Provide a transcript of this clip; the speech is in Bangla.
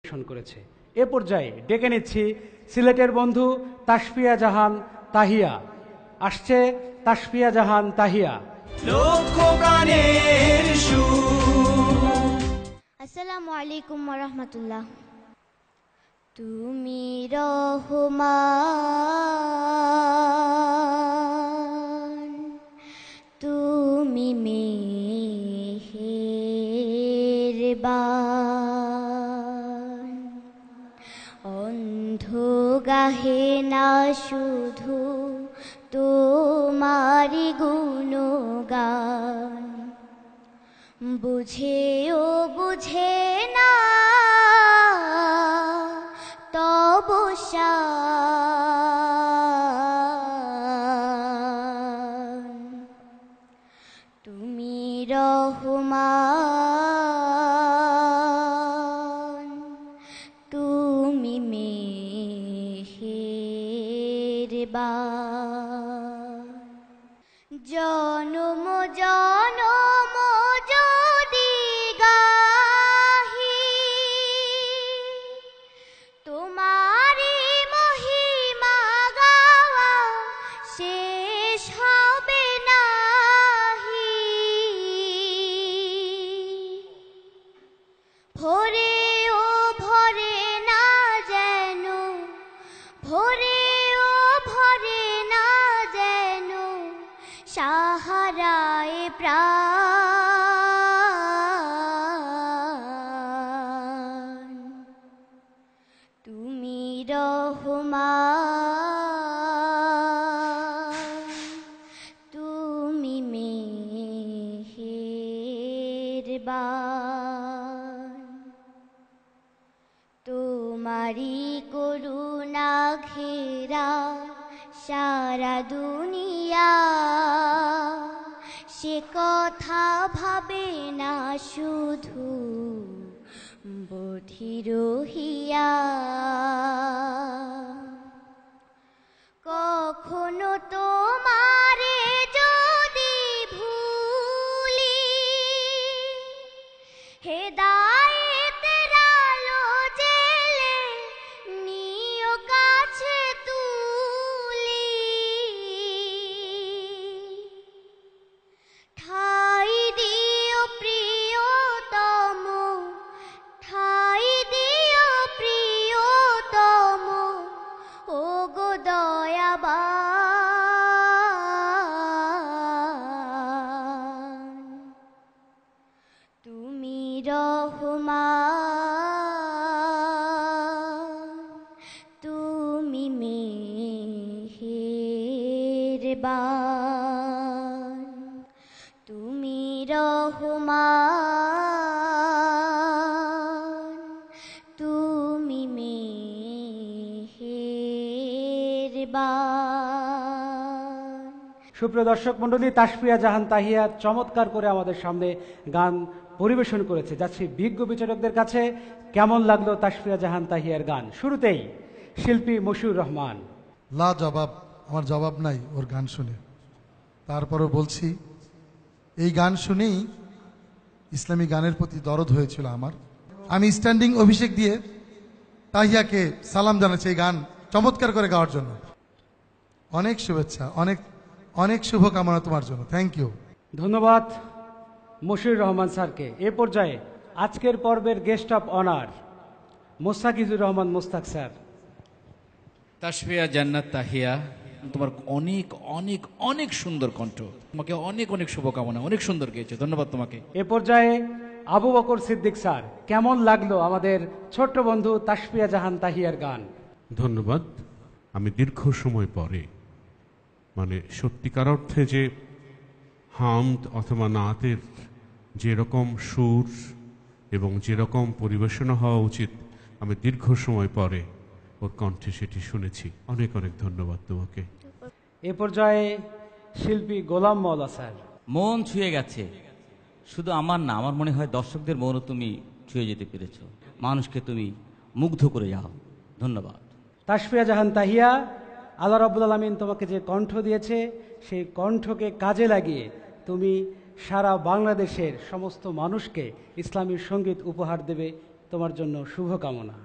পরিবেশন করেছে। এ পর্যায়ে ডেকে নিচ্ছি সিলেটের বন্ধু তাসফিয়া জাহান তাহিয়া। আসছে তাসফিয়া জাহান তাহিয়া। আসসালামু আলাইকুম ওয়া রাহমাতুল্লাহ। তুমি রহমান, তুমি মেহেরবান, অন্ধ গাহে না শুধু তোমারি গুণগান, বুঝেও বুঝে না তবু শান। তুমি রহমান, তুমি মেহেরবান, জনম জনম যদি গাহি তোমারি মহিমা, গাওয়া শেষ হবে নাহি। ভরে ও ভরে না যেন, ভরে ও ভরে না যেন সাহারায় প্রাণ। তুমি রহমান, তুমি মেহেরবান, তোমারি করুণা ঘেরা সারা দুনিয়া, সে কথা ভাবে না শুধু বধির হিয়া। কখনো তোমারে যদি ভুলি, হেদায়েতের আলো জেলে নিও কাছে তুলি। ঠাই দিও প্রিয়তম, ঠাই দিও প্রিয়তম, ও গো দয়াবান। তুমি রহমান, তুমি মেহেরবান, তুমি রহমান, তুমি মেহেরবান। সুপ্রিয় দর্শক মণ্ডলী, তাসফিয়া জাহান তাহিয়া চমৎকার করে আমাদের সামনে গান পরিবেশন করেছে। যাচ্ছি বিজ্ঞ বিচারকদের কাছে, কেমন লাগলো তাসফিয়া জাহান তাহিয়ার গান? শুরুতেই শিল্পী মশিউর রহমান। লা জবাব, আমার জবাব নাই ওর গান শুনে। তারপরও বলছি, এই গান শুনেই ইসলামী গানের প্রতি দরদ হয়েছিল আমার। আমি স্ট্যান্ডিং অভিষেক দিয়ে তাহিয়াকে সালাম জানাচ্ছি এই গান চমৎকার করে গাওয়ার জন্য। অনেক শুভেচ্ছা, অনেক অনেক শুভকামনা তোমার জন্য। Thank you. ধন্যবাদ মশিউর রহমান স্যারকে। এ পর্যায়ে আজকের পর্বের guest of honour Mostakizur Rahman Mostak sir. Tasfia Jannat Tahia, তোমার অনেক অনেক অনেক সুন্দর কণ্ঠ, তোমাকে অনেক অনেক শুভকামনা, অনেক সুন্দর গেয়েছে, ধন্যবাদ তোমাকে। এ পর্যায়ে আবু বকর সিদ্দিক স্যার, কেমন লাগলো আমাদের ছোট্ট বন্ধু তাসফিয়া জাহান তাহিয়ার গান? ধন্যবাদ। আমি দীর্ঘ সময় পরে, মানে সত্যিকার অর্থে যে হামদ অথবা নাতের যেরকম সুর এবং যেরকম পরিবেশনা হওয়া উচিত, আমি দীর্ঘ সময় পরে ওর কণ্ঠে সেটি শুনেছি। অনেক অনেক ধন্যবাদ তোমাকে। এ পর্যায়ে শিল্পী গোলাম মওলা স্যার। মন ছুঁয়ে গেছে, শুধু আমার না, আমার মনে হয় দর্শকদের মনও তুমি ছুঁয়ে যেতে পেরেছ, মানুষকে তুমি মুগ্ধ করে যাও। ধন্যবাদ। তাসফিয়া জাহান তাহিয়া, আল্লাহ রাব্বুল আলামিন তোমাকে যে কণ্ঠ দিয়েছে, সেই কণ্ঠকে কাজে লাগিয়ে তুমি সারা বাংলাদেশের সমস্ত মানুষকে ইসলামী সঙ্গীত উপহার দেবে তোমার জন্য শুভকামনা।